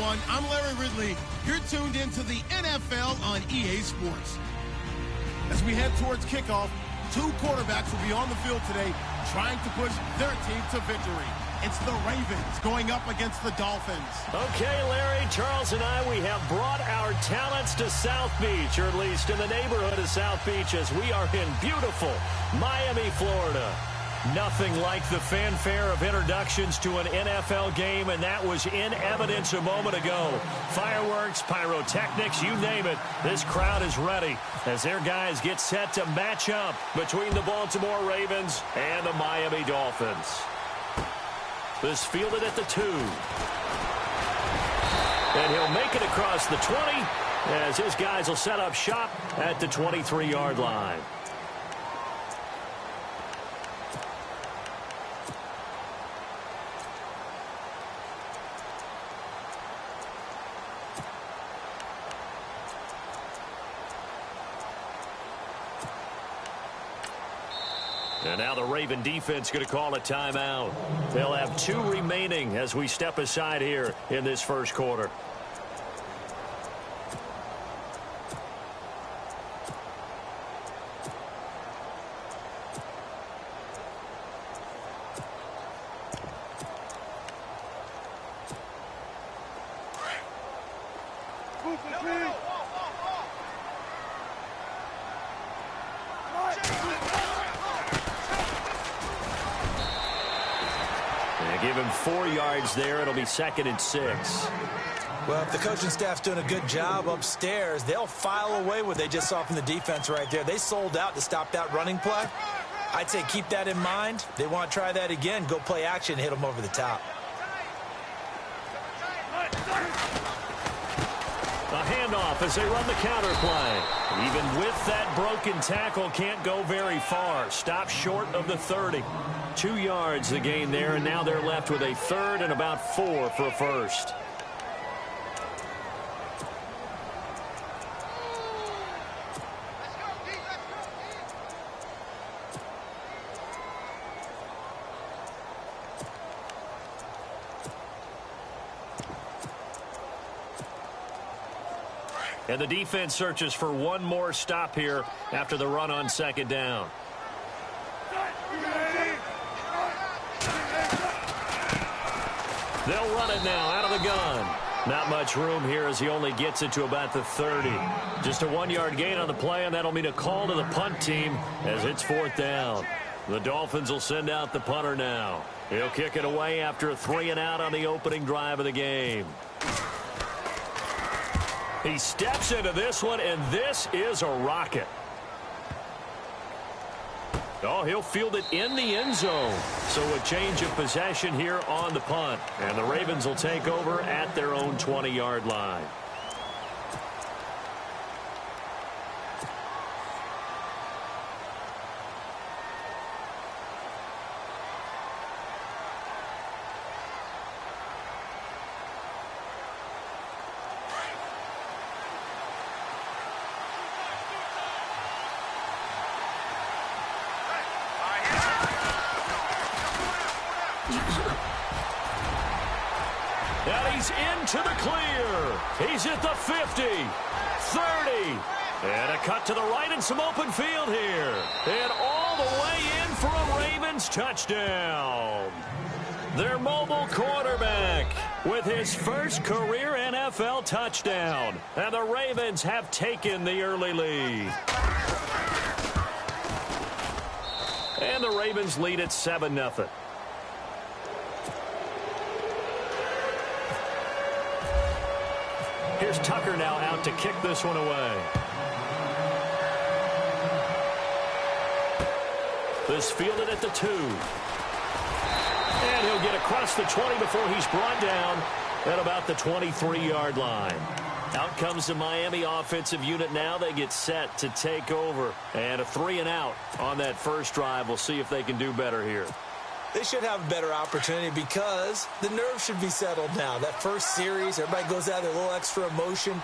everyone. I'm Larry Ridley. You're tuned into the NFL on EA Sports. As we head towards kickoff, two quarterbacks will be on the field today trying to push their team to victory. It's the Ravens going up against the Dolphins. Okay, Larry, Charles and I, we have brought our talents to South Beach, or at least in the neighborhood of South Beach, as we are in beautiful Miami, Florida. Nothing like the fanfare of introductions to an NFL game, and that was in evidence a moment ago. Fireworks, pyrotechnics, you name it. This crowd is ready as their guys get set to match up between the Baltimore Ravens and the Miami Dolphins. This fielded at the 2. And he'll make it across the 20 as his guys will set up shop at the 23-yard line. And now the Raven defense going to call a timeout. They'll have 2 remaining as we step aside here in this first quarter. Give him 4 yards there. It'll be 2nd and 6. Well, if the coaching staff's doing a good job upstairs, they'll file away what they just saw from the defense right there. They sold out to stop that running play. I'd say keep that in mind. They want to try that again. Go play action, hit them over the top. A handoff as they run the counter play. Even with that broken tackle, can't go very far. Stop short of the 30. 2 yards the gain there, and now they're left with a 3rd and about 4 for a first. And the defense searches for one more stop here after the run on 2nd down. They'll run it now out of the gun. Not much room here as he only gets it to about the 30. Just a 1-yard gain on the play, and that'll mean a call to the punt team as it's 4th down. The Dolphins will send out the punter now. He'll kick it away after a 3-and-out on the opening drive of the game. He steps into this one, and this is a rocket. Oh, he'll field it in the end zone. So a change of possession here on the punt. And the Ravens will take over at their own 20-yard line. And he's into the clear. He's at the 50, 30, and a cut to the right and some open field here. And all the way in for a Ravens touchdown. Their mobile quarterback with his first career NFL touchdown. And the Ravens have taken the early lead. And the Ravens lead at 7-0. Here's Tucker now out to kick this one away. This fielded at the 2. And he'll get across the 20 before he's brought down at about the 23-yard line. Out comes the Miami offensive unit now. They get set to take over. And a 3-and-out on that first drive. We'll see if they can do better here. They should have a better opportunity because the nerves should be settled now. That first series, everybody goes out there, a little extra emotion.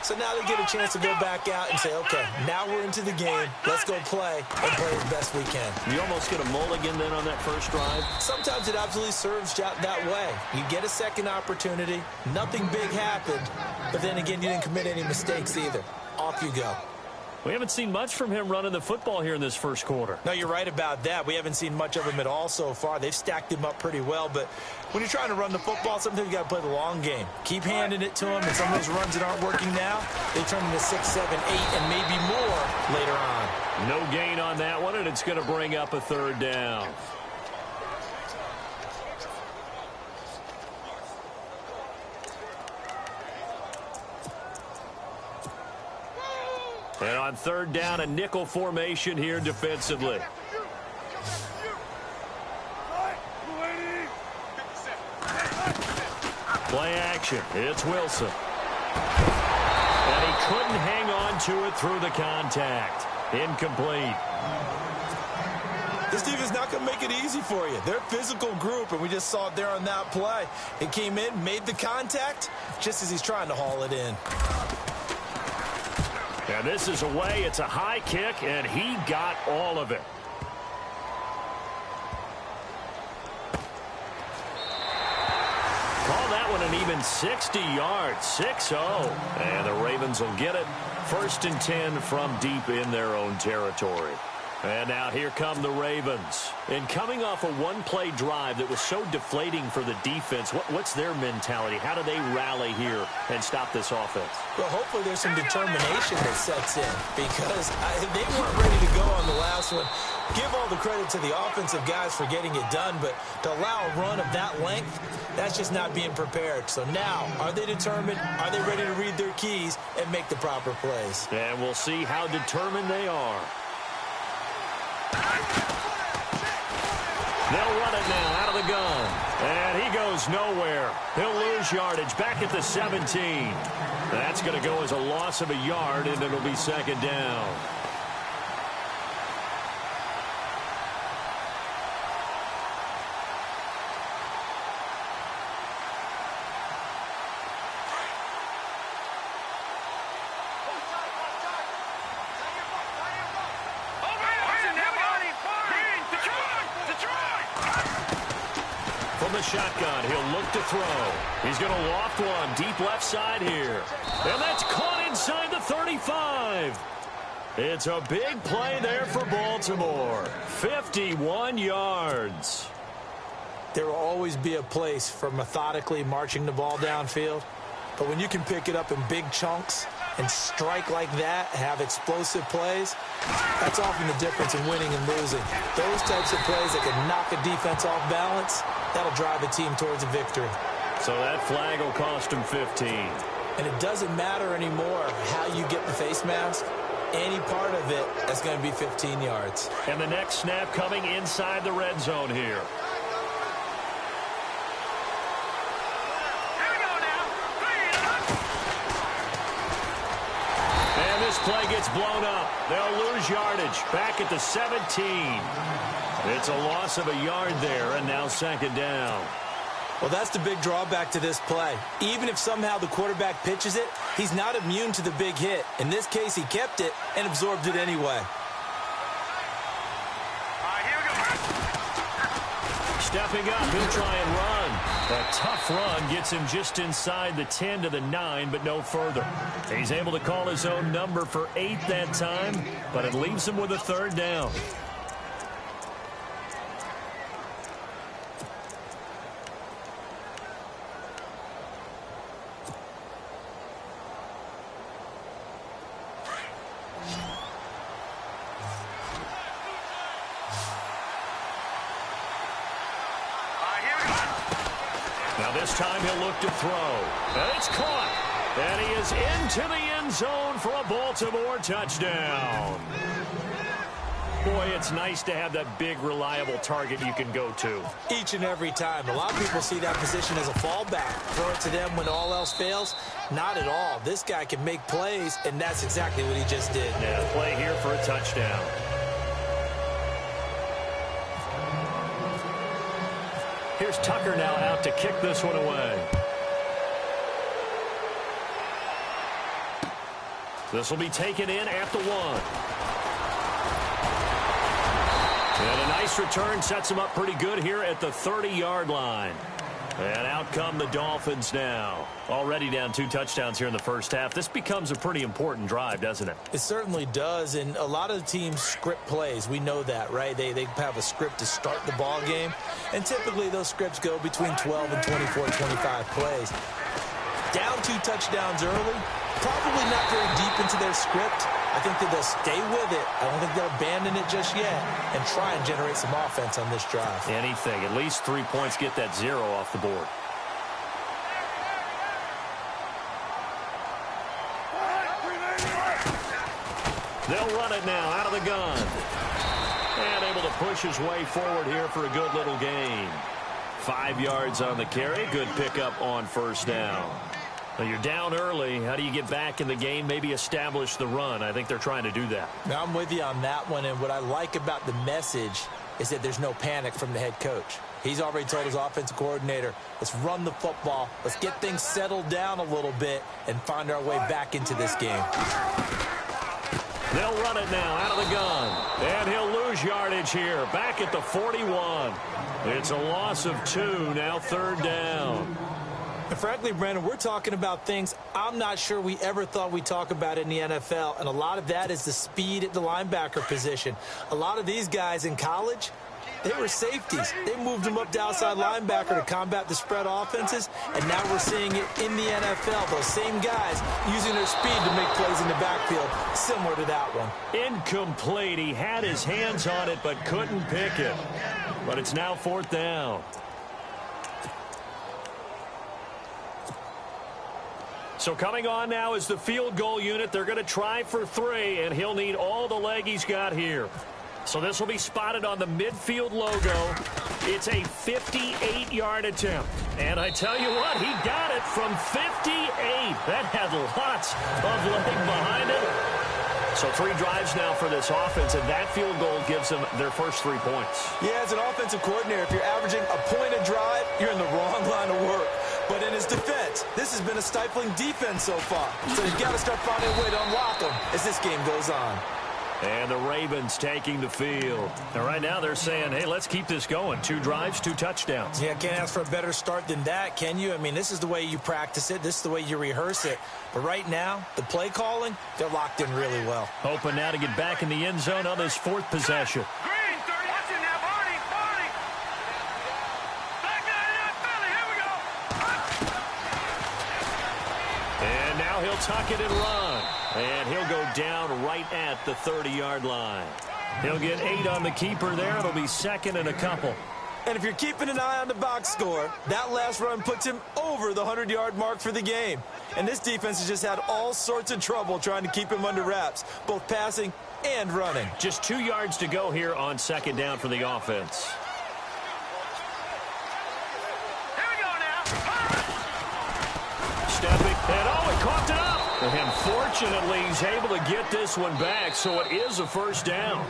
So now they get a chance to go back out and say, okay, now we're into the game. Let's go play and play as best we can. You almost get a mulligan then on that first drive? Sometimes it absolutely serves that way. You get a second opportunity. Nothing big happened. But then again, you didn't commit any mistakes either. Off you go. We haven't seen much from him running the football here in this first quarter. No, you're right about that. We haven't seen much of him at all so far. They've stacked him up pretty well, but when you're trying to run the football, sometimes you got to play the long game. Keep handing it to him, and some of those runs that aren't working now, they turn into 6, 7, 8, and maybe more later on. No gain on that one, and it's going to bring up a third down. And on third down, a nickel formation here defensively. Play action. It's Wilson. And he couldn't hang on to it through the contact. Incomplete. This defense is not going to make it easy for you. They're a physical group, and we just saw it there on that play. It came in, made the contact, just as he's trying to haul it in. And this is away. It's a high kick, and he got all of it. Call that one an even 60 yards, 6-0. And the Ravens will get it. 1st and 10 from deep in their own territory. And now here come the Ravens. And coming off a one-play drive that was so deflating for the defense, what's their mentality? How do they rally here and stop this offense? Well, hopefully there's some determination that sets in, because they weren't ready to go on the last one. Give all the credit to the offensive guys for getting it done, but to allow a run of that length, that's just not being prepared. So now, are they determined? Are they ready to read their keys and make the proper plays? And we'll see how determined they are. They'll run it now out of the gun. And he goes nowhere. He'll lose yardage back at the 17. That's going to go as a loss of a yard, and it'll be 2nd down. Shotgun. He'll look to throw. He's going to loft one deep left side here. And that's caught inside the 35. It's a big play there for Baltimore. 51 yards. There will always be a place for methodically marching the ball downfield. But when you can pick it up in big chunks and strike like that, have explosive plays, that's often the difference in winning and losing. Those types of plays that can knock a defense off balance, that'll drive a team towards a victory. So that flag will cost him 15. And it doesn't matter anymore how you get the face mask. Any part of it is going to be 15 yards. And the next snap coming inside the red zone here. And this play gets blown up. They'll lose yardage back at the 17. It's a loss of a yard there, and now 2nd down. Well, that's the big drawback to this play. Even if somehow the quarterback pitches it, he's not immune to the big hit. In this case, he kept it and absorbed it anyway. Stepping up, he'll try and run. A tough run gets him just inside the 10 to the 9, but no further. He's able to call his own number for 8 that time, but it leaves him with a 3rd down. Now this time he'll look to throw. And it's caught. And he is into the end zone for a Baltimore touchdown. Boy, it's nice to have that big, reliable target you can go to. Each and every time. A lot of people see that position as a fallback. Throw it to them when all else fails. Not at all. This guy can make plays, and that's exactly what he just did. Yeah, play here for a touchdown. Here's Tucker now out to kick this one away. This will be taken in at the 1. And a nice return sets them up pretty good here at the 30-yard line. And out come the Dolphins now. Already down 2 touchdowns here in the first half. This becomes a pretty important drive, doesn't it? It certainly does, and a lot of teams script plays. We know that, right? They have a script to start the ball game, and typically those scripts go between 12 and 24, 25 plays. Down 2 touchdowns early, probably not very deep into their script. I think that they'll stay with it. I don't think they'll abandon it just yet and try and generate some offense on this drive. Anything. At least 3 points, get that 0 off the board. They'll run it now out of the gun. And able to push his way forward here for a good little gain. 5 yards on the carry. Good pickup on first down. Well, you're down early. How do you get back in the game? Maybe establish the run. I think they're trying to do that. Now, I'm with you on that one, and what I like about the message is that there's no panic from the head coach. He's already told his offensive coordinator, let's run the football, let's get things settled down a little bit and find our way back into this game. They'll run it now out of the gun. And he'll lose yardage here. Back at the 41. It's a loss of 2, now 3rd down. And frankly, Brandon, we're talking about things I'm not sure we ever thought we'd talk about in the NFL, and a lot of that is the speed at the linebacker position. A lot of these guys in college, they were safeties. They moved them up to outside linebacker to combat the spread offenses, and now we're seeing it in the NFL. Those same guys using their speed to make plays in the backfield, similar to that one. Incomplete. He had his hands on it but couldn't pick it. But it's now 4th down. So coming on now is the field goal unit. They're going to try for 3, and he'll need all the leg he's got here. So this will be spotted on the midfield logo. It's a 58-yard attempt. And I tell you what, he got it from 58. That had lots of leg behind it. So 3 drives now for this offense, and that field goal gives them their first 3 points. Yeah, as an offensive coordinator, if you're averaging a point a drive, you're in the wrong line of work. But in his defense, this has been a stifling defense so far. So you've got to start finding a way to unlock them as this game goes on. And the Ravens taking the field. And right now they're saying, hey, let's keep this going. 2 drives, 2 touchdowns. Yeah, can't ask for a better start than that, can you? I mean, this is the way you practice it. This is the way you rehearse it. But right now, the play calling, they're locked in really well. Hoping now to get back in the end zone on this 4th possession. And now he'll tuck it and run. And he'll go down right at the 30-yard line. He'll get 8 on the keeper there. It'll be 2nd and a couple. And if you're keeping an eye on the box score, that last run puts him over the 100-yard mark for the game. And this defense has just had all sorts of trouble trying to keep him under wraps, both passing and running. Just 2 yards to go here on 2nd down for the offense. Here we go now. Stepping, and oh, he coughed it up. And fortunately, he's able to get this one back, so it is a first down.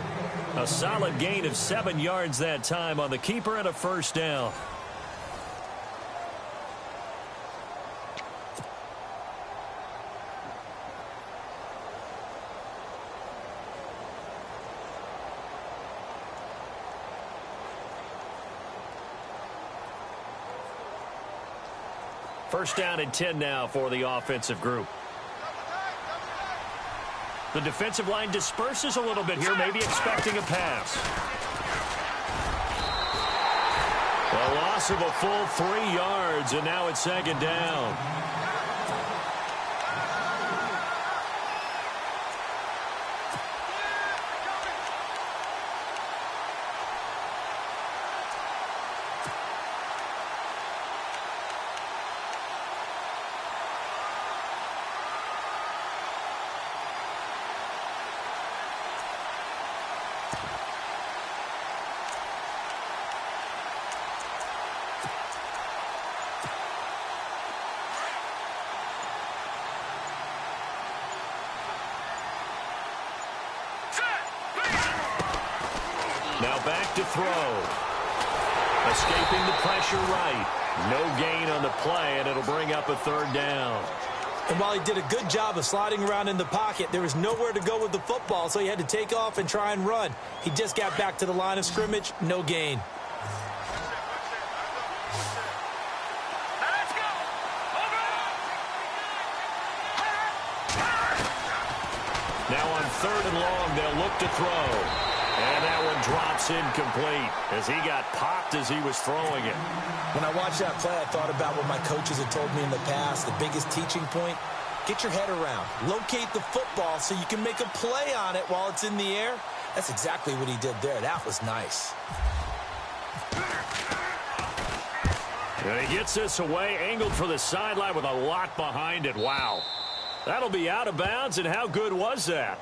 A solid gain of 7 yards that time on the keeper and a first down. First down and 10 now for the offensive group. The defensive line disperses a little bit here, maybe expecting a pass. A loss of a full 3 yards, and now it's 2nd down. Now back to throw. Escaping the pressure right. No gain on the play, and it'll bring up a 3rd down. And while he did a good job of sliding around in the pocket, there was nowhere to go with the football, so he had to take off and try and run. He just got back to the line of scrimmage, no gain. Now on 3rd and long, they'll look to throw. And that one drops incomplete as he got popped as he was throwing it. When I watched that play, I thought about what my coaches had told me in the past. The biggest teaching point, get your head around. Locate the football so you can make a play on it while it's in the air. That's exactly what he did there. That was nice. And he gets this away, angled for the sideline with a lot behind it. Wow. That'll be out of bounds, and how good was that?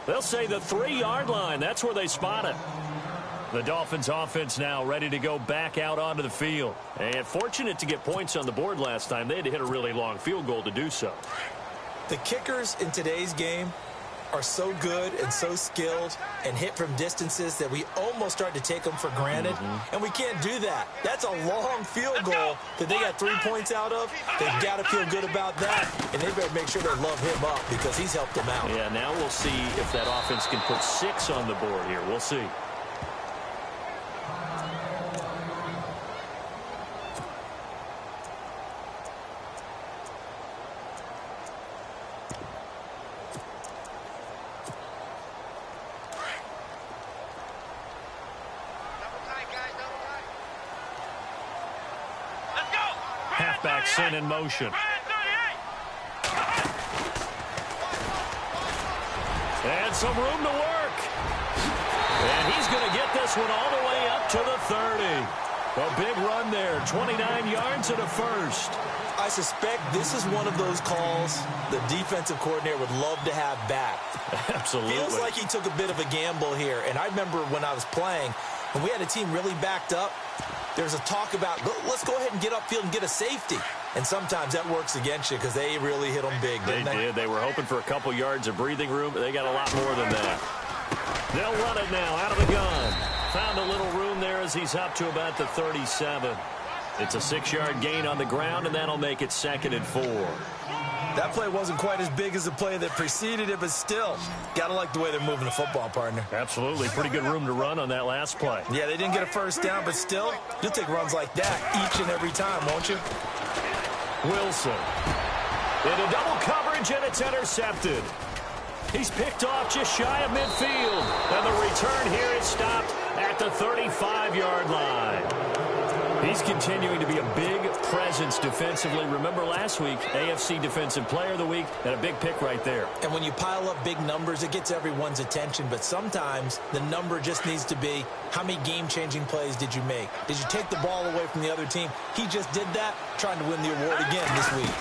They'll say the 3-yard line. That's where they spot it. The Dolphins offense now ready to go back out onto the field. And fortunate to get points on the board last time. They had to hit a really long field goal to do so. The kickers in today's game are so good and so skilled and hit from distances that we almost start to take them for granted. And we can't do that. That's a long field goal that they got 3 points out of. They've got to feel good about that. And they better make sure they love him up because he's helped them out. Yeah, now we'll see if that offense can put 6 on the board here. We'll see. Halfback sent in motion. And some room to work. And he's going to get this one all the way up to the 30. A big run there, 29 yards and a first. I suspect this is one of those calls the defensive coordinator would love to have back. Absolutely. Feels like he took a bit of a gamble here. And I remember when I was playing, when we had a team really backed up, there's a talk about, let's go ahead and get upfield and get a safety. And sometimes that works against you because they really hit them big, didn't they? They did. They were hoping for a couple yards of breathing room, but they got a lot more than that. They'll run it now out of the gun. Found a little room there as he's up to about the 37. It's a 6-yard gain on the ground, and that'll make it 2nd and 4. That play wasn't quite as big as the play that preceded it, but still, got to like the way they're moving the football, partner. Absolutely. Pretty good room to run on that last play. Yeah, they didn't get a first down, but still, you'll take runs like that each and every time, won't you? Wilson. Into double coverage, and it's intercepted. He's picked off just shy of midfield. And the return here is stopped at the 35-yard line. He's continuing to be a big presence defensively. Remember last week, AFC Defensive Player of the Week, and a big pick right there. And when you pile up big numbers, it gets everyone's attention. But sometimes the number just needs to be, how many game-changing plays did you make? Did you take the ball away from the other team? He just did that, trying to win the award again this week.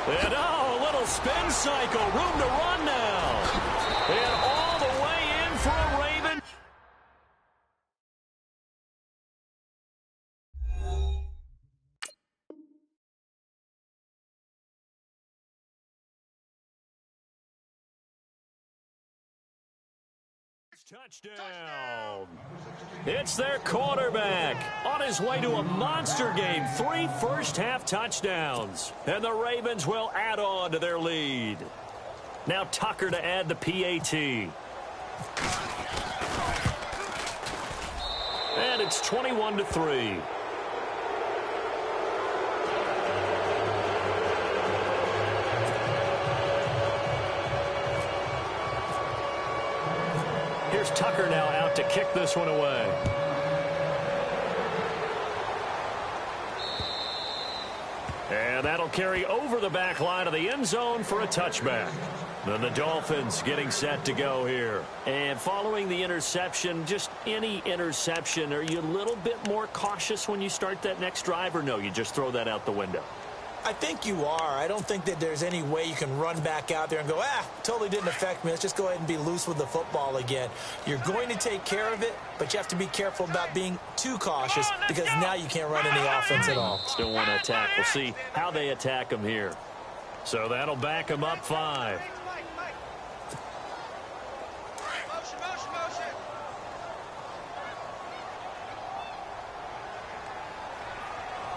And a little spin cycle. Room to run now. And all the way in for a Raven. Touchdown. It's their quarterback on his way to a monster game. 3 first-half touchdowns. And the Ravens will add on to their lead. Now Tucker to add the PAT. And it's 21-3. Here's Tucker now out to kick this one away. And that'll carry over the back line of the end zone for a touchback. Then the Dolphins getting set to go here. And following the interception, just any interception, are you a little bit more cautious when you start that next drive, or no, you just throw that out the window? I think you are. I don't think that there's any way you can run back out there and go, totally didn't affect me. Let's just go ahead and be loose with the football again. You're going to take care of it, but you have to be careful about being too cautious because now you can't run any offense at all. Still want to attack. We'll see how they attack them here. So that'll back them up 5.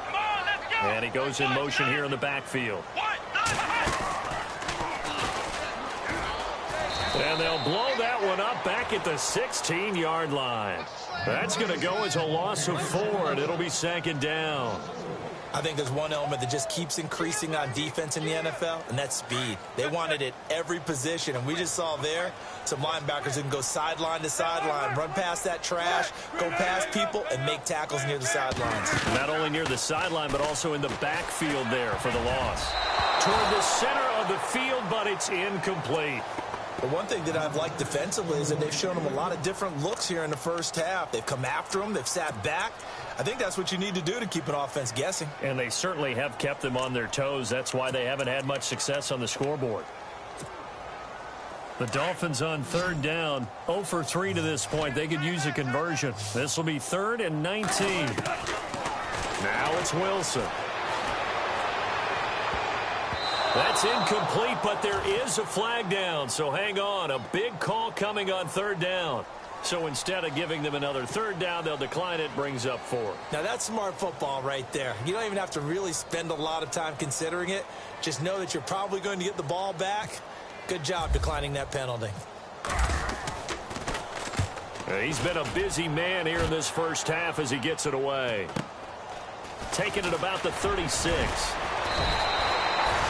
Come on, let's go! And he goes in motion here in the backfield. And they'll blow that one up back at the 16-yard line. That's going to go as a loss of 4, and it'll be 2nd down. I think there's one element that just keeps increasing on defense in the NFL, and that's speed. They want it at every position, and we just saw there some linebackers who can go sideline to sideline, run past that trash, go past people, and make tackles near the sidelines. Not only near the sideline, but also in the backfield there for the loss. Toward the center of the field, but it's incomplete. The one thing that I've liked defensively is that they've shown them a lot of different looks here in the first half. They've come after them. They've sat back. I think that's what you need to do to keep an offense guessing. And they certainly have kept them on their toes. That's why they haven't had much success on the scoreboard. The Dolphins on 3rd down. 0 for 3 to this point. They could use a conversion. This will be 3rd and 19. Now it's Wilson. That's incomplete, but there is a flag down, so hang on. A big call coming on 3rd down. So instead of giving them another 3rd down, they'll decline it, brings up 4. Now, that's smart football right there. You don't even have to really spend a lot of time considering it. Just know that you're probably going to get the ball back. Good job declining that penalty. He's been a busy man here in this first half as he gets it away. Taking it about the 36.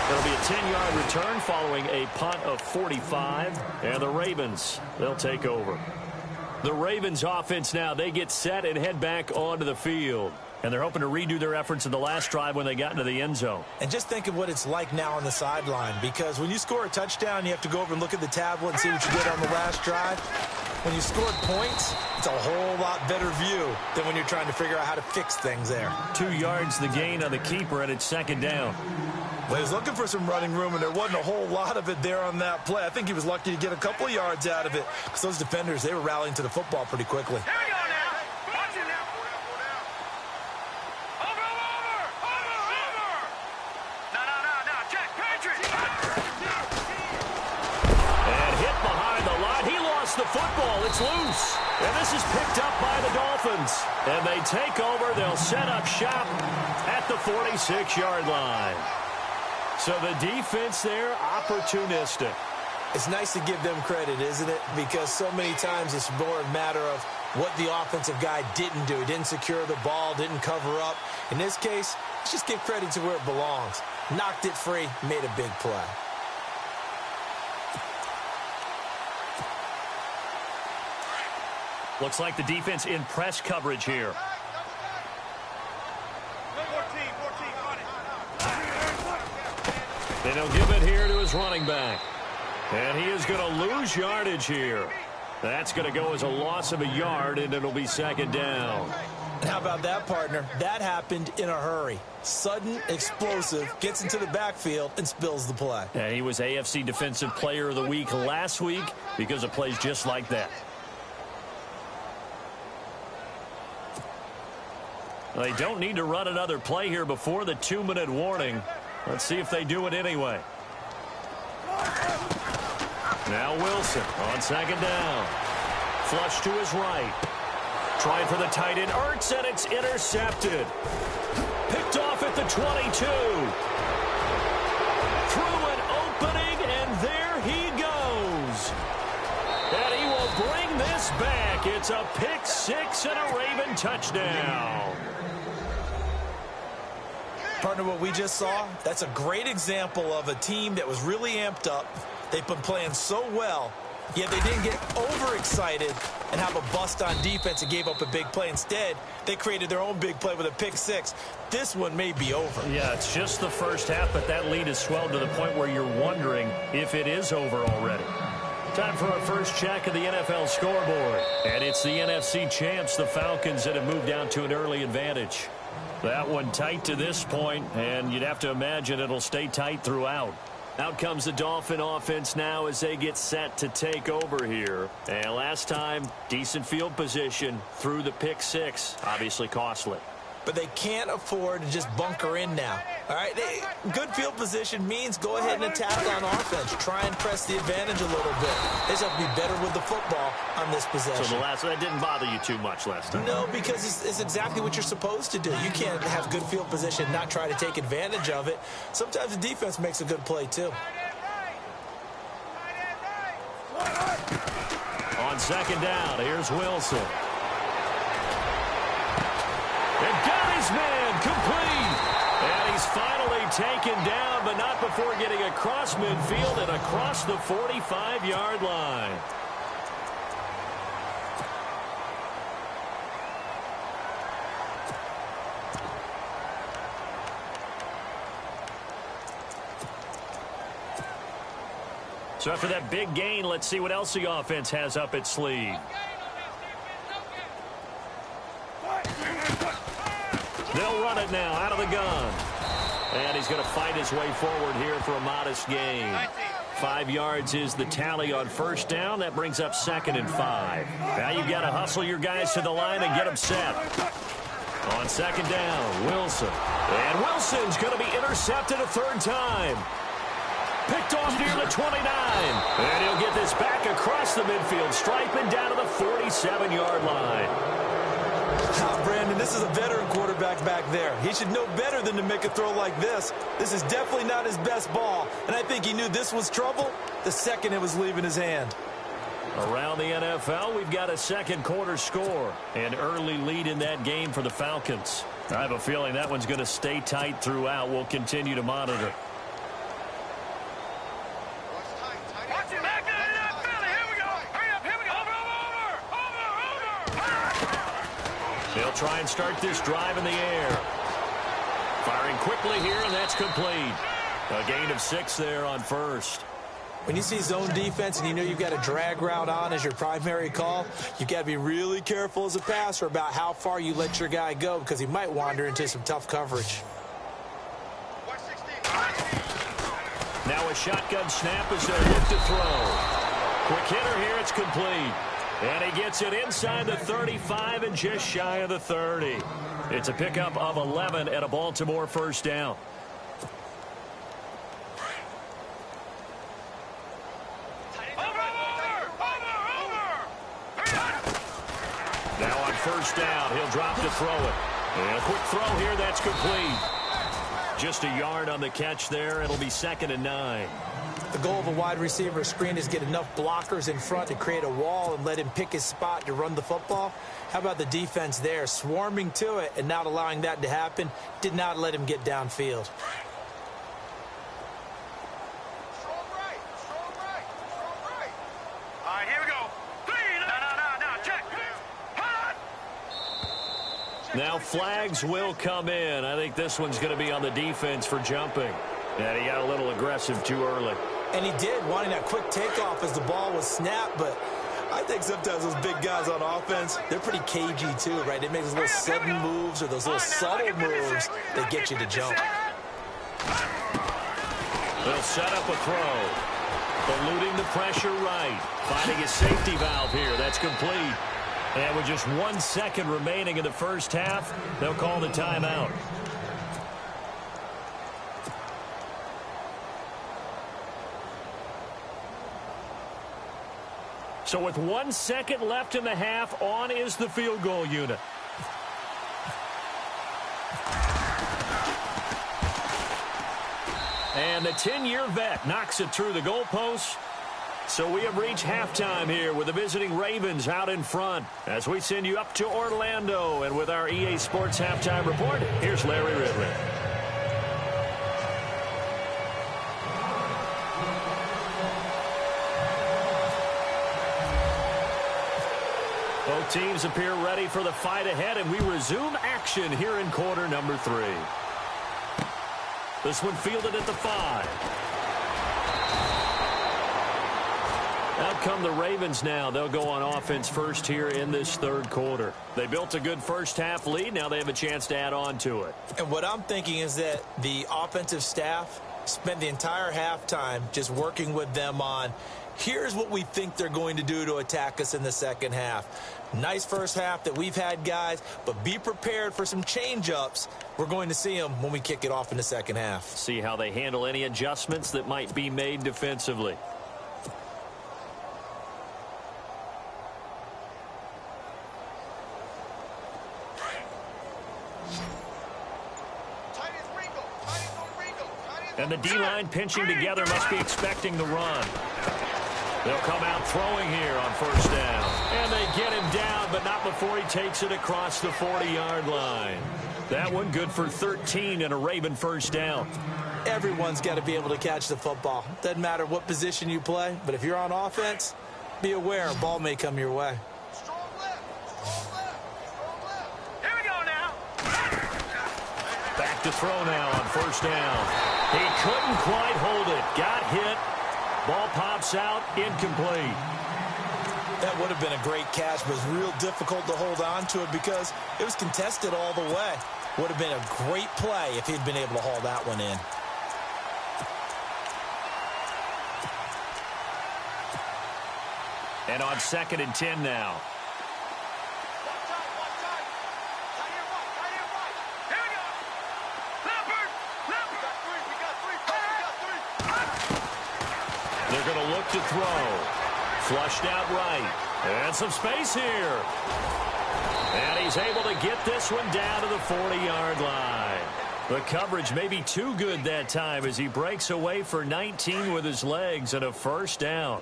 It'll be a 10-yard return following a punt of 45. And the Ravens, they'll take over. The Ravens offense now, they get set and head back onto the field. And they're hoping to redo their efforts in the last drive when they got into the end zone. And just think of what it's like now on the sideline, because when you score a touchdown, you have to go over and look at the tablet and see what you did on the last drive. When you scored points, it's a whole lot better view than when you're trying to figure out how to fix things there. 2 yards the gain on the keeper, and it's 2nd down. Well, he was looking for some running room, and there wasn't a whole lot of it there on that play. I think he was lucky to get a couple of yards out of it, because those defenders, they were rallying to the football pretty quickly. Here we go now. Watch it now. Over. No. Check. Patriot. And hit behind the line. He lost the football. It's loose. And this is picked up by the Dolphins. And they take over. They'll set up shop at the 46-yard line. So the defense there, opportunistic. It's nice to give them credit, isn't it? Because so many times it's more a matter of what the offensive guy didn't do. He didn't secure the ball, didn't cover up. In this case, let's just give credit to where it belongs. Knocked it free, made a big play. Looks like the defense in press coverage here. And he'll give it here to his running back. And he is going to lose yardage here. That's going to go as a loss of a yard, and it'll be 2nd down. And how about that, partner? That happened in a hurry. Sudden, explosive, gets into the backfield, and spills the play. And he was AFC Defensive Player of the Week last week because of plays just like that. They don't need to run another play here before the 2-minute warning. Let's see if they do it anyway. Now Wilson on 2nd down. Flush to his right. Trying for the tight end, Ertz, and it's intercepted. Picked off at the 22. Through an opening, and there he goes. And he will bring this back. It's a pick 6 and a Raven touchdown. Partner, what we just saw, that's a great example of a team that was really amped up. They've been playing so well, yet they didn't get overexcited and have a bust on defense and gave up a big play. Instead, they created their own big play with a pick 6. This one may be over. Yeah, it's just the first half, but that lead has swelled to the point where you're wondering if it is over already. Time for our first check of the NFL scoreboard. And it's the NFC champs, the Falcons, that have moved down to an early advantage. That one tight to this point, and you'd have to imagine it'll stay tight throughout. Out comes the Dolphin offense now as they get set to take over here. And last time, decent field position through the pick 6, obviously costly. but they can't afford to just bunker in now. All right, good field position means go ahead and attack on offense. Try and press the advantage a little bit. They just have to be better with the football on this possession. So that didn't bother you too much last time? No, because it's exactly what you're supposed to do. You can't have good field position and not try to take advantage of it. Sometimes the defense makes a good play, too. On second down, here's Wilson. And got his man complete. And he's finally taken down, but not before getting across midfield and across the 45-yard line. So after that big gain, let's see what else the offense has up its sleeve. They'll run it now out of the gun. And he's going to fight his way forward here for a modest gain. 5 yards is the tally on first down. That brings up 2nd and 5. Now you've got to hustle your guys to the line and get them set. On second down, Wilson. And Wilson's going to be intercepted a third time. Picked off near the 29. And he'll get this back across the midfield stripe and down to the 47-yard line. Brandon, this is a veteran quarterback back there. He should know better than to make a throw like this. This is definitely not his best ball. And I think he knew this was trouble the second it was leaving his hand. Around the NFL, we've got a second quarter score. An early lead in that game for the Falcons. I have a feeling that one's going to stay tight throughout. We'll continue to monitor. They'll try and start this drive in the air. Firing quickly here, and that's complete. A gain of 6 there on first. When you see zone defense and you know you've got a drag route on as your primary call, you've got to be really careful as a passer about how far you let your guy go because he might wander into some tough coverage. Now a shotgun snap as they look to throw. Quick hitter here, it's complete. And he gets it inside the 35 and just shy of the 30. It's a pickup of 11 and a Baltimore first down. Now on first down, he'll drop to throw it. And a quick throw here, that's complete. Just a yard on the catch there. It'll be 2nd and 9. The goal of a wide receiver screen is get enough blockers in front to create a wall and let him pick his spot to run the football. How about the defense there? Swarming to it and not allowing that to happen. Did not let him get downfield. Strong right. All right, here we go. 3. No, check. Hot. Now flags will come in. I think this one's going to be on the defense for jumping. And he got a little aggressive too early. And he did, wanting that quick takeoff as the ball was snapped. But I think sometimes those big guys on offense, they're pretty cagey too, right? They make those little sudden moves or those little subtle moves that get you to jump. They'll set up a throw. Eluding the pressure right. Finding a safety valve here. That's complete. And with just 1 second remaining in the first half, they'll call the timeout. So with 1 second left in the half, on is the field goal unit. And the 10-year vet knocks it through the goalpost. So we have reached halftime here with the visiting Ravens out in front as we send you up to Orlando. And with our EA Sports Halftime Report, here's Larry Ridley. Both teams appear ready for the fight ahead, and we resume action here in quarter number 3. This one fielded at the 5. Out come the Ravens now. They'll go on offense first here in this third quarter. They built a good first half lead. Now they have a chance to add on to it. And what I'm thinking is that the offensive staff spent the entire halftime just working with them on Here's what we think they're going to do to attack us in the second half. Nice first half that we've had, guys, but be prepared for some change-ups. We're going to see them when we kick it off in the second half. See how they handle any adjustments that might be made defensively. And the D-line pinching together must be expecting the run. They'll come out throwing here on first down. And they get him down, but not before he takes it across the 40-yard line. That one good for 13 and a Raven first down. Everyone's got to be able to catch the football. Doesn't matter what position you play, but if you're on offense, be aware a ball may come your way. Here we go now. Back to throw now on first down. He couldn't quite hold it. Got hit. Ball pops out, incomplete. That would have been a great catch, but it was real difficult to hold on to it because it was contested all the way. Would have been a great play if he'd been able to haul that one in. And on 2nd and 10 now. They're going to look to throw. Flushed out right. And some space here. And he's able to get this one down to the 40-yard line. The coverage may be too good that time as he breaks away for 19 with his legs and a first down.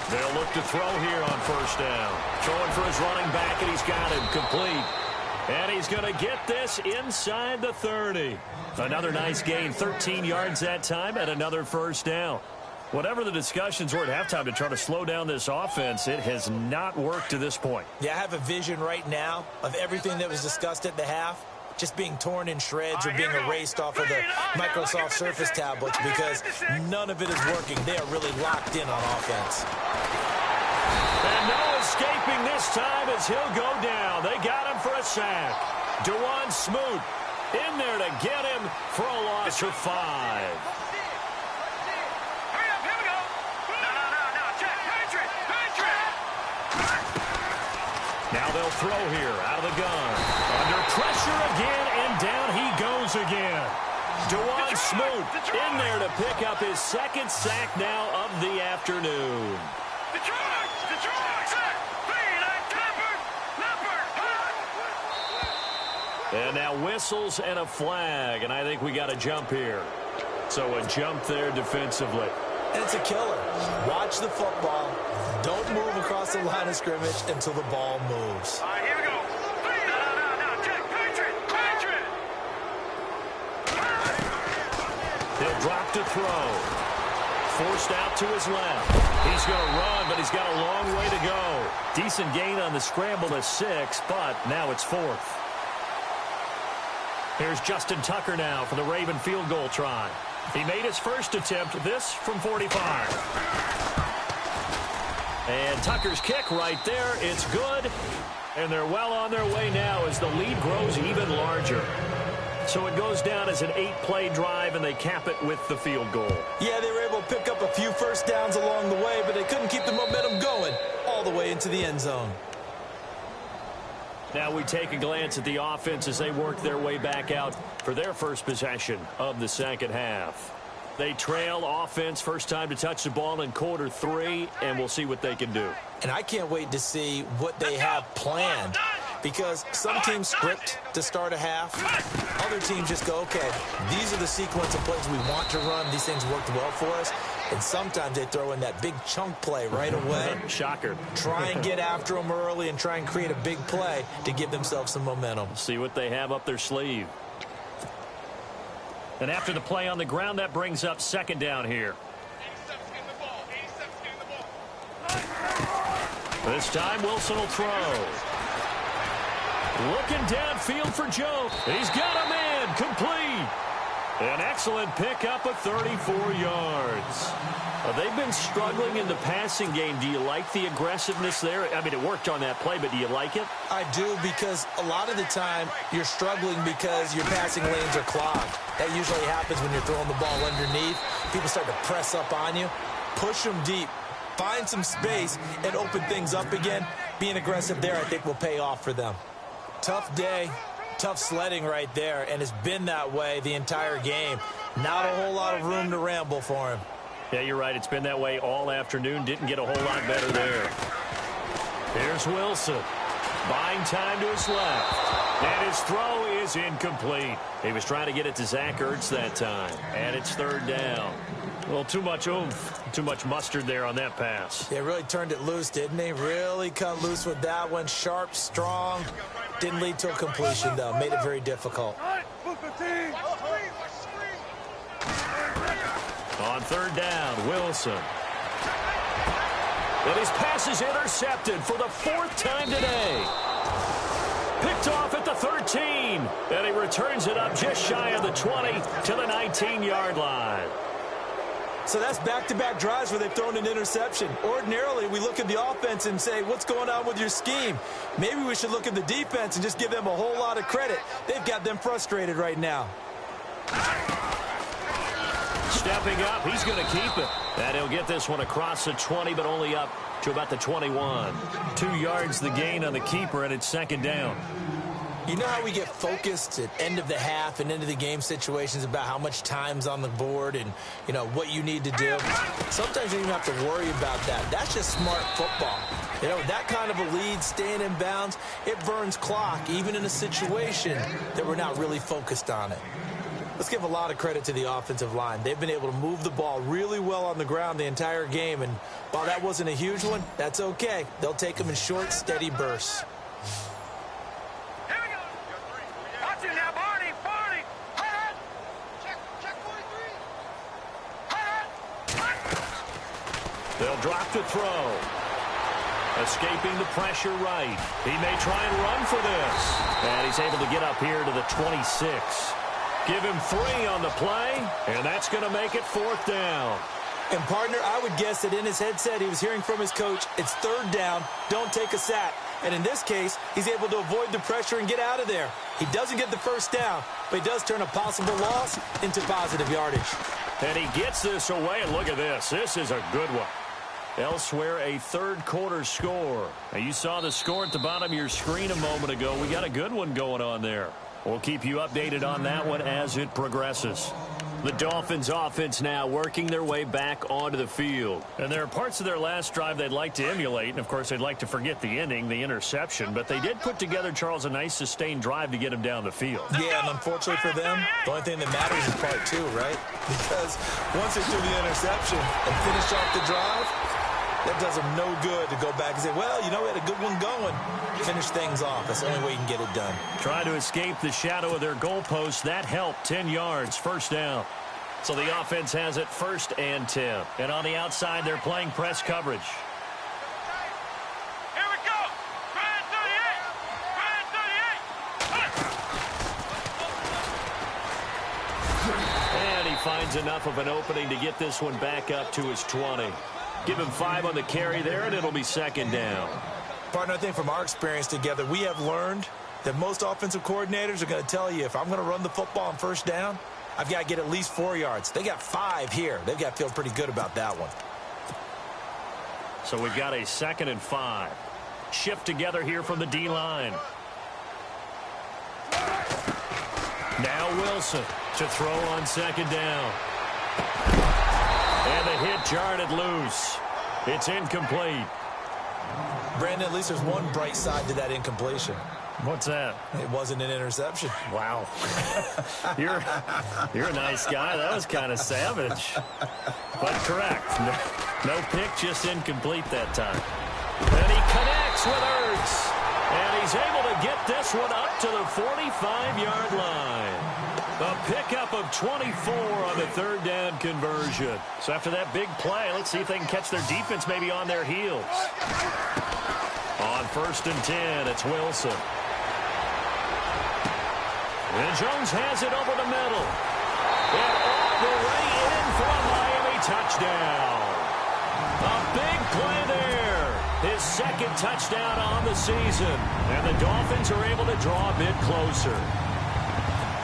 They'll look to throw here on first down. Throwing for his running back, and he's got him complete. And he's going to get this inside the 30. Another nice gain, 13 yards that time, and another first down. Whatever the discussions were at halftime to try to slow down this offense, it has not worked to this point. Yeah, I have a vision right now of everything that was discussed at the half just being torn in shreds or being erased off of the Microsoft Surface tablets because none of it is working. They are really locked in on offense. And no escaping this time as he'll go down. They got him for a sack. DeJuan Smoot in there to get him for a loss of 5. Now they'll throw here out of the gun. Under pressure again, and down he goes again. DeJuan Smoot in there to pick up his second sack now of the afternoon. And now whistles and a flag, and I think we got a jump here. So a jump there defensively. And it's a killer. Watch the football. Don't move across the line of scrimmage until the ball moves. All right, here we go. No, check. Patriot. He'll drop to throw. Forced out to his left. He's going to run, but he's got a long way to go. Decent gain on the scramble to 6, but now it's 4th. Here's Justin Tucker now for the Raven field goal try. He made his first attempt, this from 45. And Tucker's kick right there, it's good. And they're well on their way now as the lead grows even larger. So it goes down as an 8-play drive, and they cap it with the field goal. Yeah, they were able to pick up a few first downs along the way, but they couldn't keep the momentum going all the way into the end zone. Now we take a glance at the offense as they work their way back out for their first possession of the second half. They trail offense, first time to touch the ball in quarter 3, and we'll see what they can do. And I can't wait to see what they have planned, because some teams script to start a half. Other teams just go, okay, these are the sequence of plays we want to run. These things worked well for us. And sometimes they throw in that big chunk play right away. Shocker. Try and get after them early and try and create a big play to give themselves some momentum. See what they have up their sleeve. And after the play on the ground, that brings up second down here. This time, Wilson will throw. Looking downfield for Joe. He's got him in. Complete. An excellent pickup of 34 yards. They've been struggling in the passing game. Do you like the aggressiveness there? I mean, it worked on that play, but do you like it? I do, because a lot of the time you're struggling because your passing lanes are clogged. That usually happens when you're throwing the ball underneath. People start to press up on you. Push them deep. Find some space and open things up again. Being aggressive there, I think, will pay off for them. Tough day. Tough sledding right there, and it's been that way the entire game. Not a whole lot of room to ramble for him. Yeah, you're right. It's been that way all afternoon. Didn't get a whole lot better there. Here's Wilson. Buying time to his left. And his throw is incomplete. He was trying to get it to Zach Ertz that time. And it's third down. Well, too much oomph, too much mustard there on that pass. They really turned it loose, didn't they? Really cut loose with that one. Sharp, strong. Didn't lead to a completion, though. Made it very difficult. On third down, Wilson. And his pass is intercepted for the fourth time today. Picked off at the 13. And he returns it up just shy of the 20 to the 19-yard line. So that's back-to-back drives where they've thrown an interception. Ordinarily, we look at the offense and say, what's going on with your scheme? Maybe we should look at the defense and just give them a whole lot of credit. They've got them frustrated right now. Stepping up, he's going to keep it. And he'll get this one across the 20, but only up to about the 21. 2 yards the gain on the keeper, and it's second down. You know how we get focused at end of the half and end of the game situations about how much time's on the board and, you know, what you need to do? Sometimes you don't even have to worry about that. That's just smart football. You know, that kind of a lead, staying in bounds, it burns clock, even in a situation that we're not really focused on it. Let's give a lot of credit to the offensive line. They've been able to move the ball really well on the ground the entire game, and while that wasn't a huge one, that's okay. They'll take them in short, steady bursts. They'll drop to throw. Escaping the pressure right. He may try and run for this. And he's able to get up here to the 26. Give him 3 on the play, and that's going to make it fourth down. And, partner, I would guess that in his headset he was hearing from his coach, it's third down, don't take a sack. And in this case, he's able to avoid the pressure and get out of there. He doesn't get the first down, but he does turn a possible loss into positive yardage. And he gets this away, and look at this. This is a good one. Elsewhere, a third-quarter score. Now, you saw the score at the bottom of your screen a moment ago. We got a good one going on there. We'll keep you updated on that one as it progresses. The Dolphins offense now working their way back onto the field. And there are parts of their last drive they'd like to emulate. And, of course, they'd like to forget the ending, the interception. But they did put together, Charles, a nice sustained drive to get him down the field. Yeah, and unfortunately for them, the only thing that matters is part 2, right? Because once they do the interception and finish off the drive, that does them no good to go back and say, well, you know, we had a good one going. Finish things off. That's the only way you can get it done. Try to escape the shadow of their goalpost. That helped. 10 yards, first down. So the offense has it first and 10. And on the outside, they're playing press coverage. Here we go. Grand 38. And he finds enough of an opening to get this one back up to his 20. Give him 5 on the carry there, and it'll be second down. Partner, I think from our experience together, we have learned that most offensive coordinators are going to tell you, if I'm going to run the football on first down, I've got to get at least 4 yards. They got 5 here. They've got to feel pretty good about that one. So we've got a 2nd and 5. Shift together here from the D-line. Now Wilson to throw on second down. And the hit jarred it loose. It's incomplete. Brandon, at least there's one bright side to that incompletion. What's that? It wasn't an interception. Wow. You're a nice guy. That was kind of savage. But correct. No pick, just incomplete that time. And he connects with Ertz. And he's able to get this one up to the 45-yard line. A pickup of 24 on the third down conversion. So after that big play, let's see if they can catch their defense maybe on their heels. On 1st and 10, it's Wilson. And Jones has it over the middle. And all the way in for a Miami touchdown. A big play there. His second touchdown on the season. And the Dolphins are able to draw a bit closer.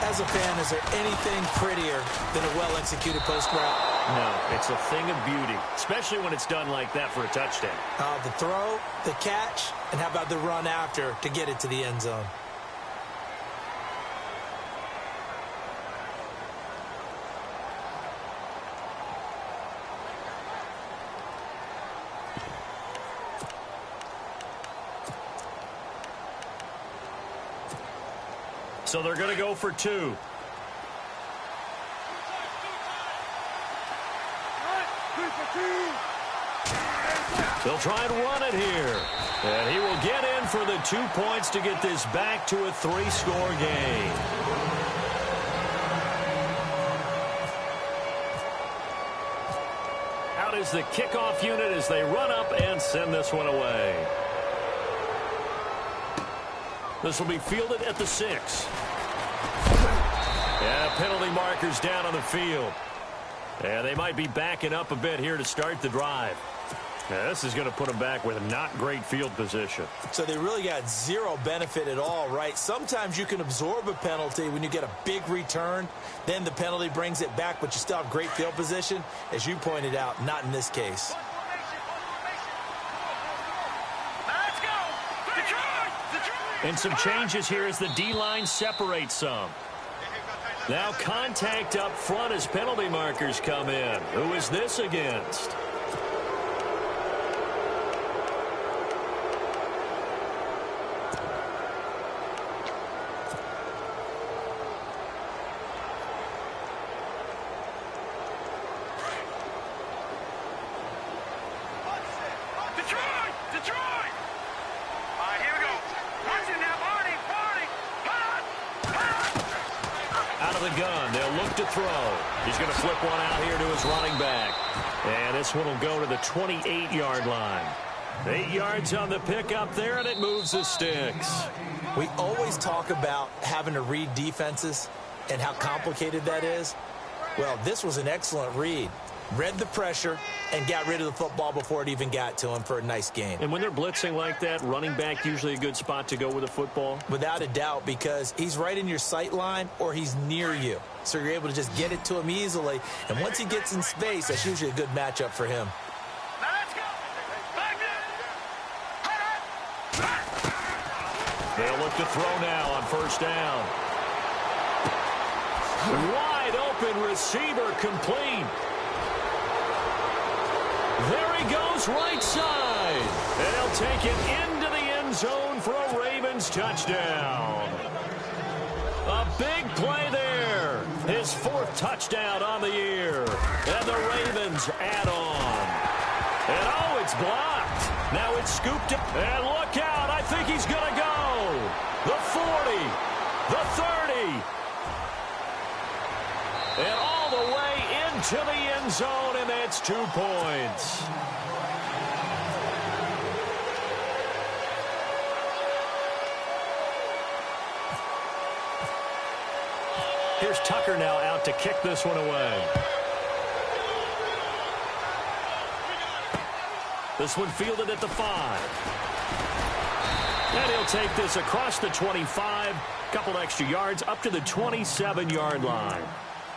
As a fan, is there anything prettier than a well-executed post route? No, it's a thing of beauty, especially when it's done like that for a touchdown. The throw, the catch, and how about the run after to get it to the end zone? So they're going to go for two. They'll try and run it here. And he will get in for the 2 points to get this back to a 3-score game. Out is the kickoff unit as they run up and send this one away. This will be fielded at the 6. And penalty markers down on the field. And they might be backing up a bit here to start the drive. Now, this is going to put them back with not great field position. So they really got zero benefit at all, right? Sometimes you can absorb a penalty when you get a big return. Then the penalty brings it back, but you still have great field position. As you pointed out, not in this case. And some changes here as the D-line separates some. Now contact up front as penalty markers come in. Who is this against? He's going to flip one out here to his running back. And this one will go to the 28-yard line. 8 yards on the pickup there, and it moves the sticks. We always talk about having to read defenses and how complicated that is. Well, this was an excellent read. Read the pressure and got rid of the football before it even got to him for a nice gain. And when they're blitzing like that, running back usually a good spot to go with the football? Without a doubt, because he's right in your sight line or he's near you. So you're able to just get it to him easily. And once he gets in space, that's usually a good matchup for him. They'll look to throw now on first down. Wide open receiver complete. There he goes right side. And he'll take it into the end zone for a Ravens touchdown. A big play there. His 4th touchdown on the year. And the Ravens add on. And oh, it's blocked. Now it's scooped up. And look out. I think he's going to go. The 40. The 30. And all the way into the end zone, and that's 2 points. Here's Tucker now out to kick this one away. This one fielded at the 5. And he'll take this across the 25, couple extra yards up to the 27-yard line.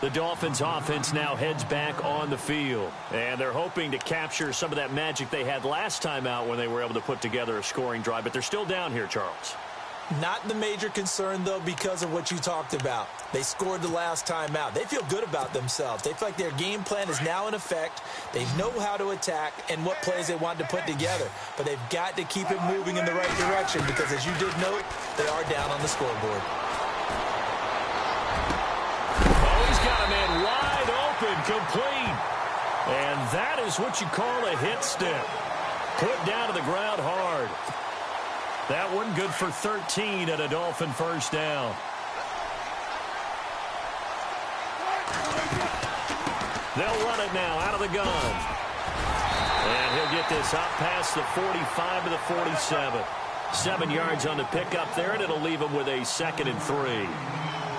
The Dolphins offense now heads back on the field. And they're hoping to capture some of that magic they had last time out when they were able to put together a scoring drive. But they're still down here, Charles. Not the major concern, though, because of what you talked about. They scored the last time out. They feel good about themselves. They feel like their game plan is now in effect. They know how to attack and what plays they want to put together. But they've got to keep it moving in the right direction because, as you did note, they are down on the scoreboard. Got a man wide open, complete. And that is what you call a hit stick. Put down to the ground hard. That one good for 13 at a Dolphin first down. They'll run it now out of the gun. And he'll get this up past the 45 to the 47. 7 yards on the pickup there, and it'll leave him with a 2nd and 3.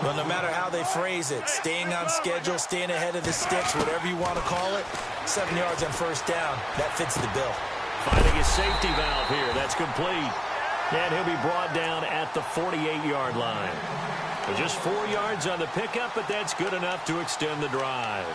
Well, no matter how they phrase it, staying on schedule, staying ahead of the sticks, whatever you want to call it, 7 yards on first down, that fits the bill. Finding his safety valve here. That's complete. And he'll be brought down at the 48-yard line. But just 4 yards on the pickup, but that's good enough to extend the drive.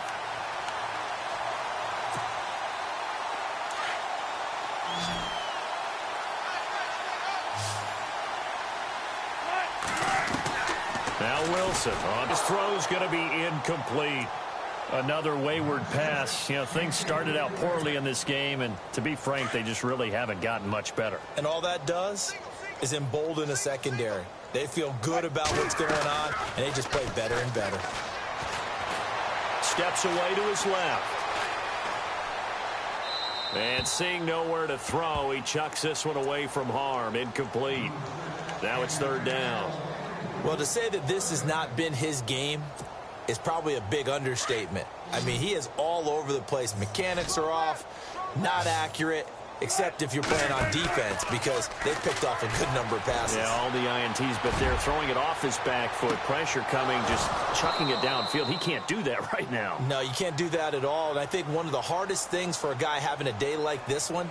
Now Wilson on his throw's going to be incomplete. Another wayward pass. You know, things started out poorly in this game, and to be frank, they just really haven't gotten much better. And all that does is embolden a secondary. They feel good about what's going on, and they just play better and better. Steps away to his left. And seeing nowhere to throw, he chucks this one away from harm. Incomplete. Now it's third down. Well, to say that this has not been his game is probably a big understatement. I mean, he is all over the place. Mechanics are off, not accurate, except if you're playing on defense, because they've picked off a good number of passes. Yeah, all the INTs, but they're throwing it off his back foot. Pressure coming, just chucking it downfield. He can't do that right now. No, you can't do that at all. And I think one of the hardest things for a guy having a day like this one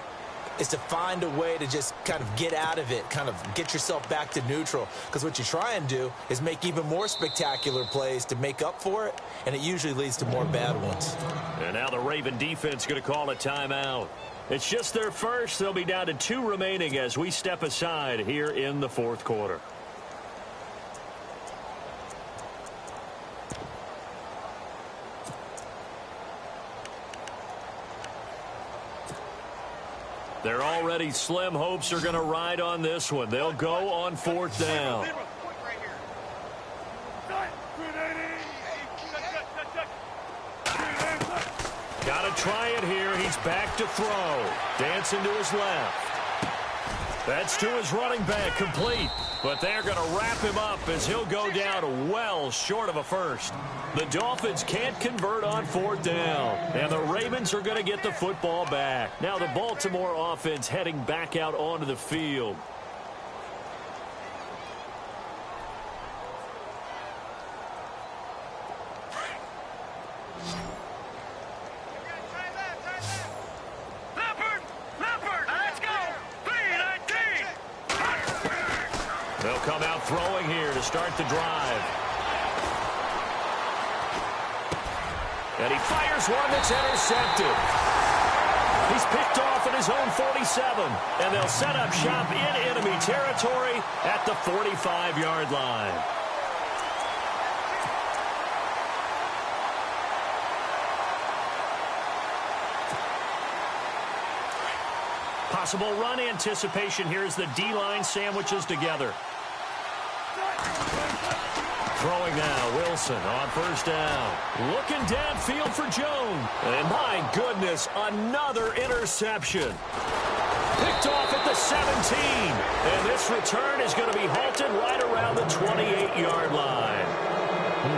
is to find a way to just kind of get out of it, kind of get yourself back to neutral. Because what you try and do is make even more spectacular plays to make up for it, and it usually leads to more bad ones. And now the Raven defense going to call a timeout. It's just their first. They'll be down to 2 remaining as we step aside here in the fourth quarter. They're already slim hopes are going to ride on this one. They'll go on fourth down. Got to try it here. He's back to throw. Dancing to his left. That's to his running back, complete. But they're going to wrap him up as he'll go down well short of a first. The Dolphins can't convert on fourth down. And the Ravens are going to get the football back. Now the Baltimore offense heading back out onto the field. They'll come out throwing here to start the drive. And he fires one that's intercepted. He's picked off at his own 47. And they'll set up shop in enemy territory at the 45-yard line. Possible run anticipation here as the D-line sandwiches together. Throwing now, Wilson on first down. Looking downfield for Jones. And my goodness, another interception. Picked off at the 17. And this return is going to be halted right around the 28-yard line.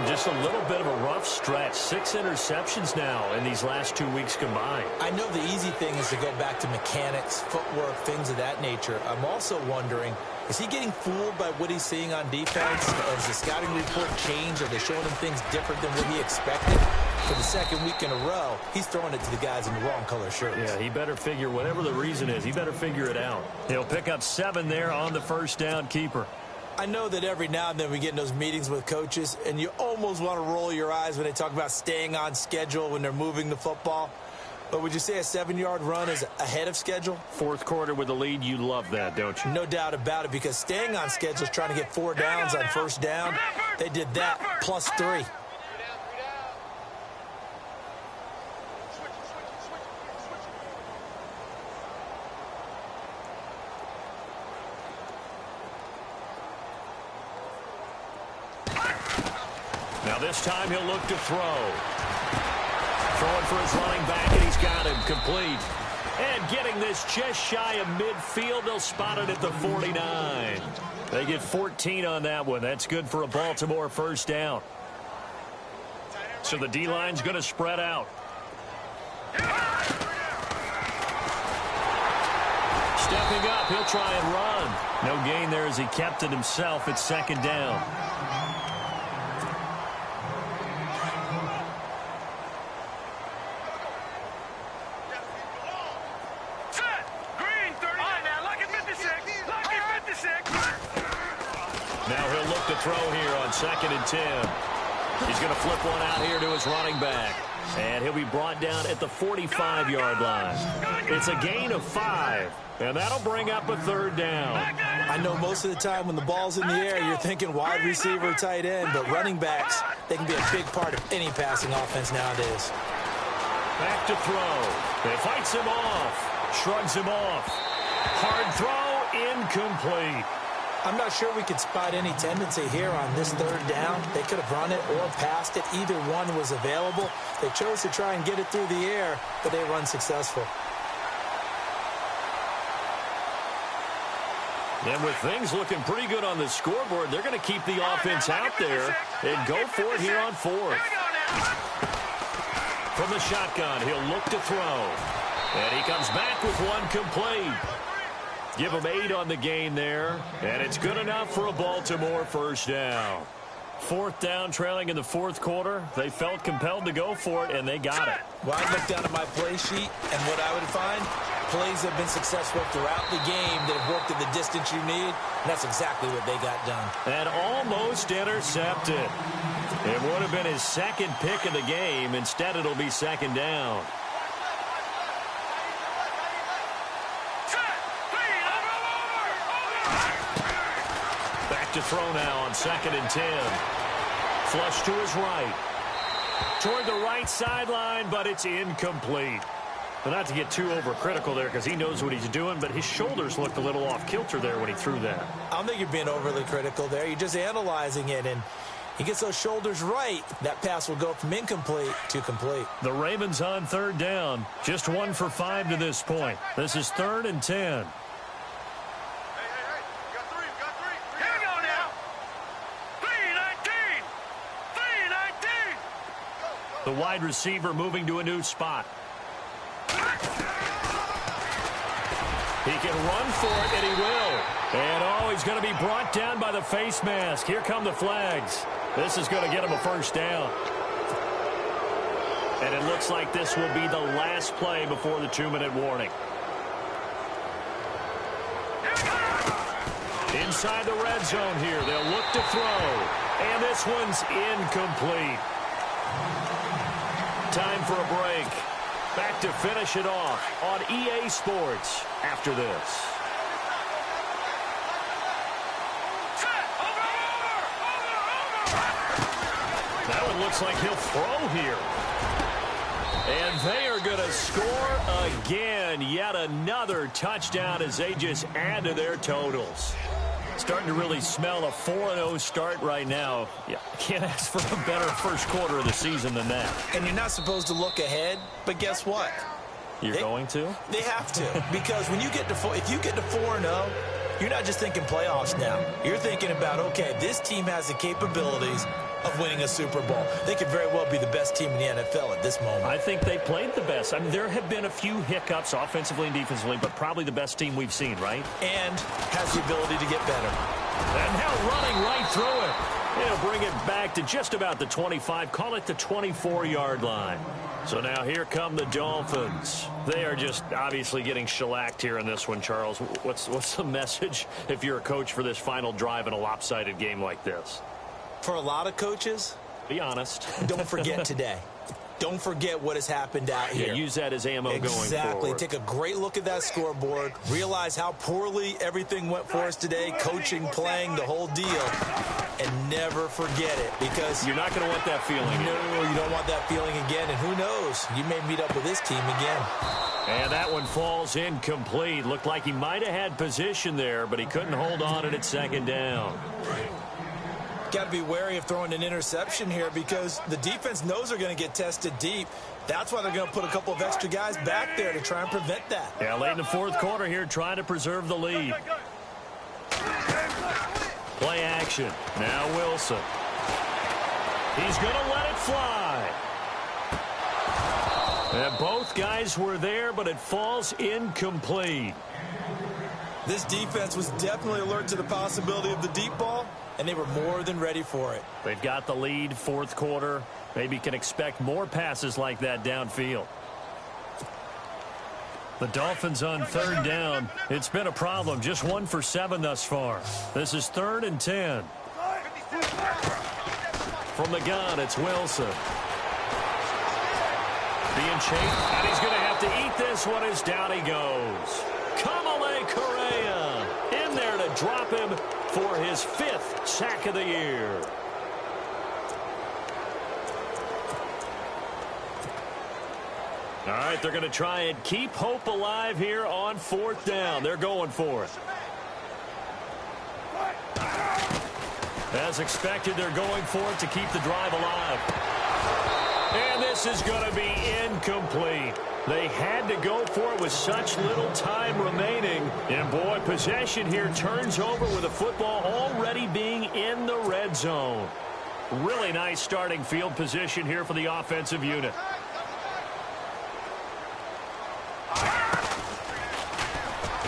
Just a little bit of a rough stretch. 6 interceptions now in these last 2 weeks combined. I know the easy thing is to go back to mechanics, footwork, things of that nature. I'm also wondering, is he getting fooled by what he's seeing on defense? Has the scouting report changed? Are they showing him things different than what he expected? For the second week in a row, he's throwing it to the guys in the wrong color shirts. Yeah, he better figure, whatever the reason is, he better figure it out. He'll pick up 7 there on the first down keeper. I know that every now and then we get in those meetings with coaches, and you almost want to roll your eyes when they talk about staying on schedule when they're moving the football. But would you say a 7-yard run is ahead of schedule? Fourth quarter with the lead, you love that, don't you? No doubt about it, because staying on schedule is trying to get 4 downs on first down. They did that plus 3. Now this time he'll look to throw. Throwing for his running back, and he's got him complete. And getting this just shy of midfield, they'll spot it at the 49. They get 14 on that one. That's good for a Baltimore first down. So the D-line's going to spread out. Stepping up, he'll try and run. No gain there as he kept it himself at second down. Now he'll look to throw here on 2nd and 10. He's going to flip one out here to his running back. And he'll be brought down at the 45-yard line. It's a gain of 5. And that'll bring up a 3rd down. I know most of the time when the ball's in the air, you're thinking wide receiver, tight end. But running backs, they can be a big part of any passing offense nowadays. Back to throw. They fights him off. Shrugs him off. Hard throw, incomplete. I'm not sure we could spot any tendency here on this 3rd down. They could have run it or passed it. Either one was available. They chose to try and get it through the air, but they were unsuccessful. And with things looking pretty good on the scoreboard, they're going to keep the offense out there and go for it here on 4th. From the shotgun, he'll look to throw. And he comes back with one complete. Give him 8 on the game there, and it's good enough for a Baltimore 1st down. 4th down, trailing in the 4th quarter. They felt compelled to go for it, and they got it. Well, I look down at my play sheet, and what I would find, plays have been successful throughout the game that have worked at the distance you need, and that's exactly what they got done. And almost intercepted. It would have been his 2nd pick of the game. Instead, it'll be 2nd down. To throw now on 2nd and 10. Flush to his right. Toward the right sideline, but it's incomplete. But not to get too overcritical there because he knows what he's doing, but his shoulders looked a little off kilter there when he threw that. I don't think you're being overly critical there. You're just analyzing it, and he gets those shoulders right. That pass will go from incomplete to complete. The Ravens on 3rd down. Just 1 for 5 to this point. This is 3rd and 10. The wide receiver moving to a new spot. He can run for it, and he will. And, he's going to be brought down by the face mask. Here come the flags. This is going to get him a 1st down. And it looks like this will be the last play before the 2-minute warning. Inside the red zone here. They'll look to throw. And this one's incomplete. Time for a break. Back to finish it off on EA Sports after this. That one looks like he'll throw here. And they are going to score again. Yet another touchdown as they just add to their totals. Starting to really smell a 4-0 start right now. Yeah, can't ask for a better first quarter of the season than that. And you're not supposed to look ahead, but guess what? You're going to? They have to, because when you get to if you get to 4-0, you're not just thinking playoffs now. You're thinking about, okay, this team has the capabilities of winning a Super Bowl. They could very well be the best team in the NFL at this moment. I think they played the best. I mean, there have been a few hiccups offensively and defensively, but probably the best team we've seen, right? And has the ability to get better. And now running right through it. He'll bring it back to just about the 25, call it the 24-yard line. So now here come the Dolphins. They are just obviously getting shellacked here in this one, Charles. What's the message if you're a coach for this final drive in a lopsided game like this? For a lot of coaches, be honest. Don't forget today. Don't forget what has happened out here. Yeah, use that as ammo going forward. Exactly. Take a great look at that scoreboard. Realize how poorly everything went for us today. Coaching, playing, the whole deal. And never forget it, because you're not going to want that feeling. No, you don't want that feeling again. And who knows? You may meet up with this team again. And that one falls incomplete. Looked like he might have had position there, but he couldn't hold on at 2nd down. Got to be wary of throwing an interception here, because the defense knows they're going to get tested deep. That's why they're going to put a couple of extra guys back there to try and prevent that. Yeah, late in the 4th quarter here, trying to preserve the lead. Play action. Now Wilson. He's going to let it fly. And both guys were there, but it falls incomplete. This defense was definitely alert to the possibility of the deep ball, and they were more than ready for it. They've got the lead, 4th quarter. Maybe can expect more passes like that downfield. The Dolphins on 3rd down. It's been a problem. Just 1 for 7 thus far. This is 3rd and 10. From the gun, it's Wilson. Being chased, and he's going to have to eat this one as down he goes. Kamale Correa in there to drop him for his 5th sack of the year. All right, they're going to try and keep hope alive here on 4th down. They're going for it. As expected, they're going for it to keep the drive alive. And this is going to be incomplete. They had to go for it with such little time remaining. And, boy, possession here turns over with the football already being in the red zone. Really nice starting field position here for the offensive unit.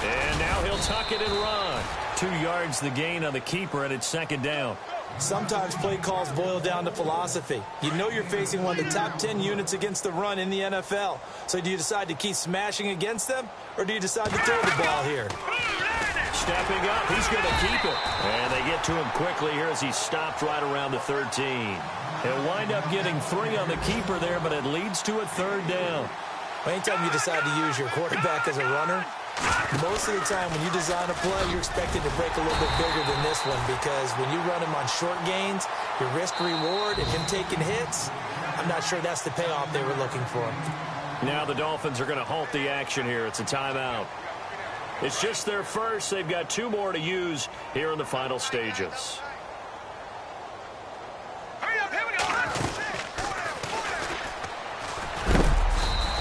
And now he'll tuck it and run. 2 yards the gain on the keeper, and it's 2nd down. Sometimes play calls boil down to philosophy. You know you're facing one of the top 10 units against the run in the NFL. So do you decide to keep smashing against them, or do you decide to throw the ball here? Stepping up, he's going to keep it. And they get to him quickly here as he stopped right around the 13. He'll wind up getting 3 on the keeper there, but it leads to a 3rd down. Anytime you decide to use your quarterback as a runner, most of the time when you design a play, you're expected to break a little bit bigger than this one, because when you run him on short gains, your risk-reward and him taking hits, I'm not sure that's the payoff they were looking for. Now the Dolphins are going to halt the action here. It's a timeout. It's just their first. They've got 2 more to use here in the final stages.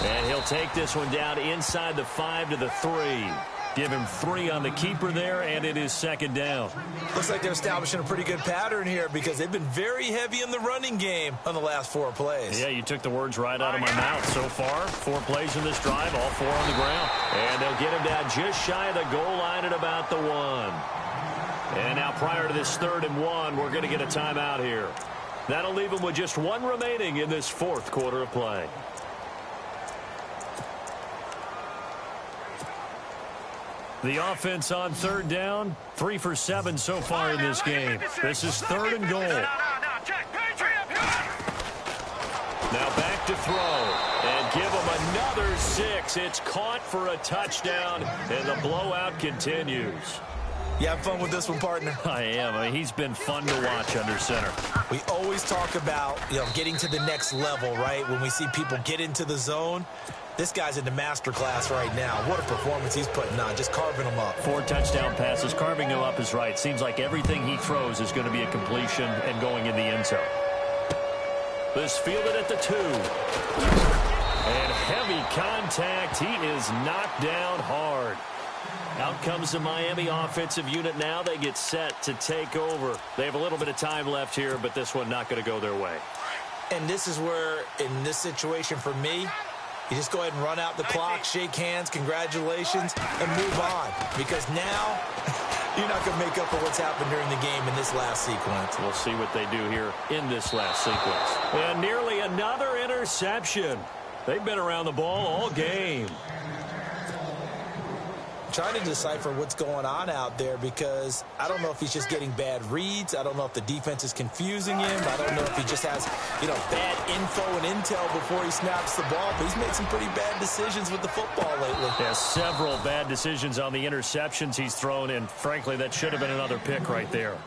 And he'll take this one down inside the 5 to the 3. Give him 3 on the keeper there, and it is 2nd down. Looks like they're establishing a pretty good pattern here, because they've been very heavy in the running game on the last 4 plays. Yeah, you took the words right out of my mouth. So far, 4 plays in this drive, all 4 on the ground. And they'll get him down just shy of the goal line at about the 1. And now prior to this 3rd and 1, we're going to get a timeout here. That'll leave him with just 1 remaining in this 4th quarter of play. The offense on 3rd down, 3 for 7 so far in this game. This is 3rd and goal. Now back to throw, and give him another 6. It's caught for a touchdown, and the blowout continues. You having fun with this one, partner? I am. I mean, he's been fun to watch under center. We always talk about, getting to the next level, right? When we see people get into the zone. This guy's in the master class right now. What a performance he's putting on, just carving them up. 4 touchdown passes. Carving them up is right. Seems like everything he throws is going to be a completion and going in the end zone. This fielded at the 2. And heavy contact. He is knocked down hard. Out comes the Miami offensive unit now. They get set to take over. They have a little bit of time left here, but this one not going to go their way. And this is where, in this situation for me, you just go ahead and run out the clock, shake hands, congratulations, and move on. Because now, you're not going to make up for what's happened during the game in this last sequence. We'll see what they do here in this last sequence. And nearly another interception. They've been around the ball all game. Trying to decipher what's going on out there, because I don't know if he's just getting bad reads. I don't know if the defense is confusing him. I don't know if he just has, bad info and intel before he snaps the ball. But he's made some pretty bad decisions with the football lately. Yeah, several bad decisions on the interceptions he's thrown, and frankly, that should have been another pick right there.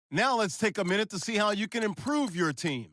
Now let's take a minute to see how you can improve your team.